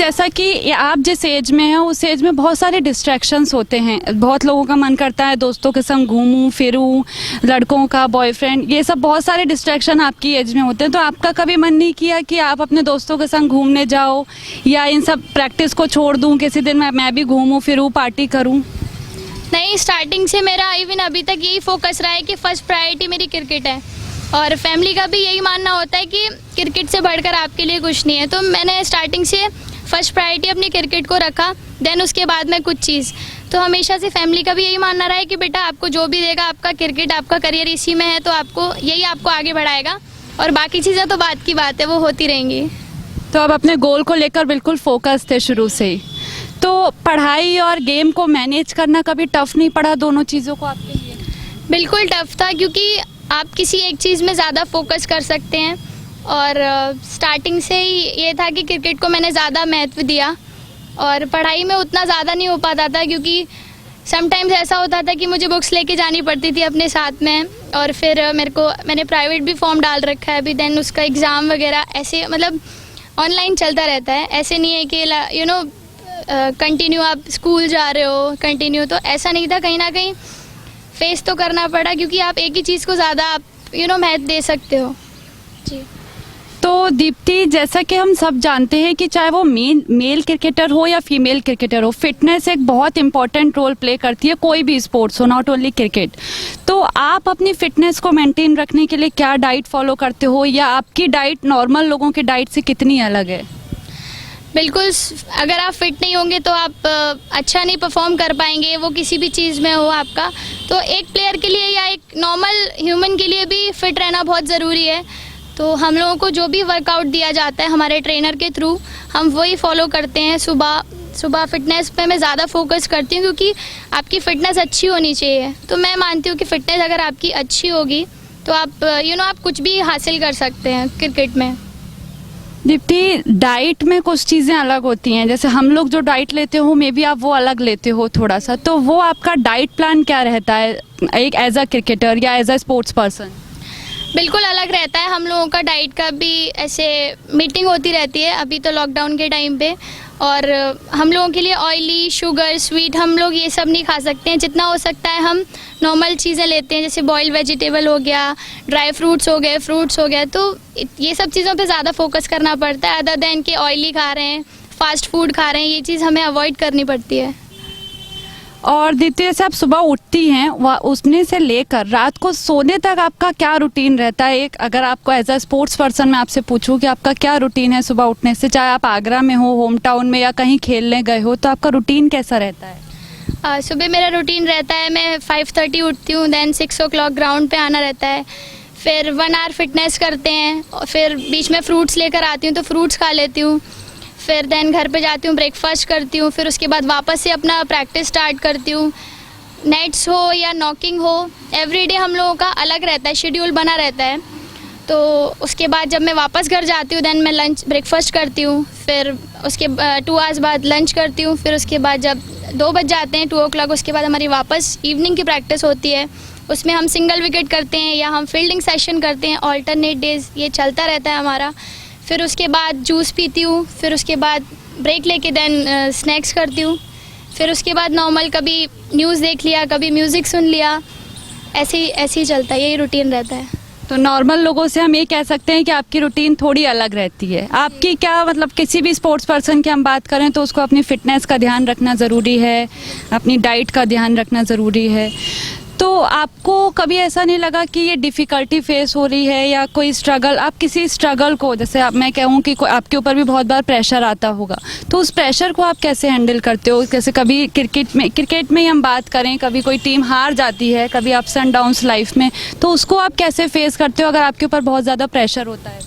जैसा कि आप जिस एज में हैं उस एज में बहुत सारे डिस्ट्रैक्शंस होते हैं, बहुत लोगों का मन करता है दोस्तों के संग घूमूं फिरूं, लड़कों का बॉयफ्रेंड, ये सब बहुत सारे डिस्ट्रैक्शन आपकी एज में होते हैं। तो आपका कभी मन नहीं किया कि आप अपने दोस्तों के संग घूमने जाओ या इन सब प्रैक्टिस को छोड़ दूं, किसी दिन मैं भी घूमूं फिरूं पार्टी करूं? नहीं, स्टार्टिंग से मेरा इवन अभी तक यही फोकस रहा है कि फर्स्ट प्रायोरिटी मेरी क्रिकेट है, और फैमिली का भी यही मानना होता है कि क्रिकेट से बढ़कर आपके लिए कुछ नहीं है। तो मैंने स्टार्टिंग से फर्स्ट प्रायोरिटी अपनी क्रिकेट को रखा, देन उसके बाद में कुछ चीज़। तो हमेशा से फैमिली का भी यही मानना रहा है कि बेटा आपको जो भी देगा, आपका क्रिकेट, आपका करियर इसी में है, तो आपको आगे बढ़ाएगा, और बाकी चीज़ें तो बात की बात है, वो होती रहेंगी। तो अब अपने गोल को लेकर बिल्कुल फोकस थे शुरू से ही। तो पढ़ाई और गेम को मैनेज करना कभी टफ नहीं पड़ा, दोनों चीज़ों को आपके लिए? बिल्कुल टफ था, क्योंकि आप किसी एक चीज़ में ज़्यादा फोकस कर सकते हैं, और स्टार्टिंग से ही ये था कि क्रिकेट को मैंने ज़्यादा महत्व दिया, और पढ़ाई में उतना ज़्यादा नहीं हो पाता था, क्योंकि समटाइम्स ऐसा होता था कि मुझे बुक्स लेके जानी पड़ती थी अपने साथ में, और फिर मैंने प्राइवेट भी फॉर्म डाल रखा है अभी, देन उसका एग्ज़ाम वगैरह ऐसे मतलब ऑनलाइन चलता रहता है। ऐसे नहीं है कि कंटिन्यू आप स्कूल जा रहे हो कंटिन्यू, तो ऐसा नहीं था। कहीं ना कहीं फेस तो करना पड़ा, क्योंकि आप एक ही चीज़ को ज़्यादा आप महत्व दे सकते हो जी। तो दीप्ति, जैसा कि हम सब जानते हैं कि चाहे वो मेल क्रिकेटर हो या फीमेल क्रिकेटर हो, फिटनेस एक बहुत इंपॉर्टेंट रोल प्ले करती है, कोई भी स्पोर्ट्स हो, नॉट ओनली क्रिकेट। तो आप अपनी फिटनेस को मेंटेन रखने के लिए क्या डाइट फॉलो करते हो, या आपकी डाइट नॉर्मल लोगों की डाइट से कितनी अलग है? बिल्कुल, अगर आप फिट नहीं होंगे तो आप अच्छा नहीं परफॉर्म कर पाएंगे, वो किसी भी चीज़ में हो आपका। तो एक प्लेयर के लिए या एक नॉर्मल ह्यूमन के लिए भी फिट रहना बहुत ज़रूरी है। तो हम लोगों को जो भी वर्कआउट दिया जाता है हमारे ट्रेनर के थ्रू, हम वही फॉलो करते हैं। सुबह फिटनेस पे मैं ज़्यादा फोकस करती हूँ, क्योंकि आपकी फ़िटनेस अच्छी होनी चाहिए। तो मैं मानती हूँ कि फ़िटनेस अगर आपकी अच्छी होगी तो आप आप कुछ भी हासिल कर सकते हैं क्रिकेट में। दीप्ति, डाइट में कुछ चीज़ें अलग होती हैं, जैसे हम लोग जो डाइट लेते हो मे बी आप वो अलग लेते हो थोड़ा सा, तो वो आपका डाइट प्लान क्या रहता है एक एज अ क्रिकेटर या एज अ स्पोर्ट्स पर्सन? बिल्कुल अलग रहता है। हम लोगों का डाइट का भी ऐसे मीटिंग होती रहती है अभी तो लॉकडाउन के टाइम पे, और हम लोगों के लिए ऑयली, शुगर, स्वीट हम लोग ये सब नहीं खा सकते हैं। जितना हो सकता है हम नॉर्मल चीज़ें लेते हैं, जैसे बॉइल्ड वेजिटेबल हो गया, ड्राई फ्रूट्स हो गए, फ्रूट्स हो गया। तो ये सब चीज़ों पे ज़्यादा फोकस करना पड़ता है, अदर देन के ऑयली खा रहे हैं, फास्ट फूड खा रहे हैं, ये चीज़ हमें अवॉइड करनी पड़ती है। और दीप्ति, जैसे आप सुबह उठती हैं उठने से लेकर रात को सोने तक आपका क्या रूटीन रहता है? एक अगर आपको एज अ स्पोर्ट्स पर्सन मैं आपसे पूछूं कि आपका क्या रूटीन है सुबह उठने से, चाहे आप आगरा में हो, होम टाउन में, या कहीं खेलने गए हो, तो आपका रूटीन कैसा रहता है? सुबह मेरा रूटीन रहता है, मैं 5:30 उठती हूँ, देन 6 o'clock ग्राउंड पे आना रहता है, फिर 1 hour फिटनेस करते हैं, और फिर बीच में फ्रूट्स लेकर आती हूँ तो फ्रूट्स खा लेती हूँ, फिर देन घर पे जाती हूँ, ब्रेकफास्ट करती हूँ, फिर उसके बाद वापस से अपना प्रैक्टिस स्टार्ट करती हूँ। नेट्स हो या नॉकिंग हो, एवरीडे हम लोगों का अलग रहता है, शेड्यूल बना रहता है। तो उसके बाद जब मैं वापस घर जाती हूँ, देन मैं ब्रेकफास्ट करती हूँ, फिर उसके 2 hours बाद लंच करती हूँ, फिर उसके बाद जब 2 बज जाते हैं 2 o'clock, उसके बाद हमारी वापस इवनिंग की प्रैक्टिस होती है। उसमें हम सिंगल विकेट करते हैं या हम फील्डिंग सेशन करते हैं, ऑल्टरनेट डेज ये चलता रहता है हमारा। फिर उसके बाद जूस पीती हूँ, फिर उसके बाद ब्रेक लेके देन स्नैक्स करती हूँ, फिर उसके बाद नॉर्मल कभी न्यूज़ देख लिया, कभी म्यूज़िक सुन लिया, ऐसे ही चलता है, यही रूटीन रहता है। तो नॉर्मल लोगों से हम ये कह सकते हैं कि आपकी रूटीन थोड़ी अलग रहती है। आपकी क्या मतलब, किसी भी स्पोर्ट्स पर्सन की हम बात करें तो उसको अपनी फिटनेस का ध्यान रखना ज़रूरी है, अपनी डाइट का ध्यान रखना ज़रूरी है। तो आपको कभी ऐसा नहीं लगा कि ये डिफ़िकल्टी फेस हो रही है या कोई स्ट्रगल, आप किसी स्ट्रगल को, जैसे मैं कहूँ कि आपके ऊपर भी बहुत बार प्रेशर आता होगा, तो उस प्रेशर को आप कैसे हैंडल करते हो? जैसे कभी क्रिकेट में ही हम बात करें, कभी कोई टीम हार जाती है, कभी अप्स एंड डाउन्स लाइफ में, तो उसको आप कैसे फेस करते हो अगर आपके ऊपर बहुत ज़्यादा प्रेशर होता है?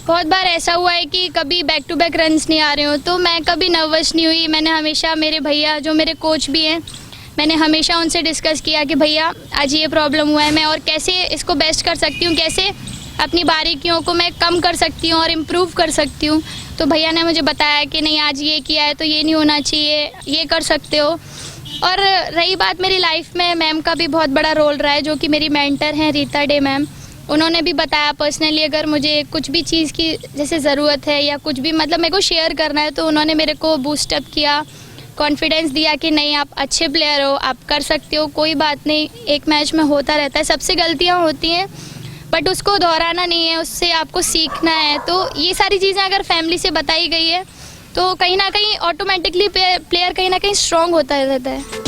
बहुत बार ऐसा हुआ है कि कभी बैक टू बैक रन्स नहीं आ रहे हो, तो मैं कभी नर्वस नहीं हुई। मैंने हमेशा मेरे भैया जो मेरे कोच भी हैं, मैंने हमेशा उनसे डिस्कस किया कि भैया आज ये प्रॉब्लम हुआ है, मैं और कैसे इसको बेस्ट कर सकती हूँ, कैसे अपनी बारीकियों को मैं कम कर सकती हूँ और इम्प्रूव कर सकती हूँ। तो भैया ने मुझे बताया कि नहीं, आज ये किया है तो ये नहीं होना चाहिए, ये कर सकते हो। और रही बात मेरी लाइफ में, मैम का भी बहुत बड़ा रोल रहा है, जो कि मेरी मेंटर हैं रीता डे मैम। उन्होंने भी बताया पर्सनली अगर मुझे कुछ भी चीज़ की जैसे ज़रूरत है या कुछ भी मतलब मेरे को शेयर करना है तो उन्होंने मेरे को बूस्टअप किया, कॉन्फिडेंस दिया कि नहीं आप अच्छे प्लेयर हो, आप कर सकते हो, कोई बात नहीं, एक मैच में होता रहता है, सबसे गलतियाँ होती हैं बट उसको दोहराना नहीं है, उससे आपको सीखना है। तो ये सारी चीज़ें अगर फैमिली से बताई गई है तो कहीं ना कहीं ऑटोमेटिकली प्लेयर कहीं ना कहीं स्ट्रॉन्ग होता रहता है।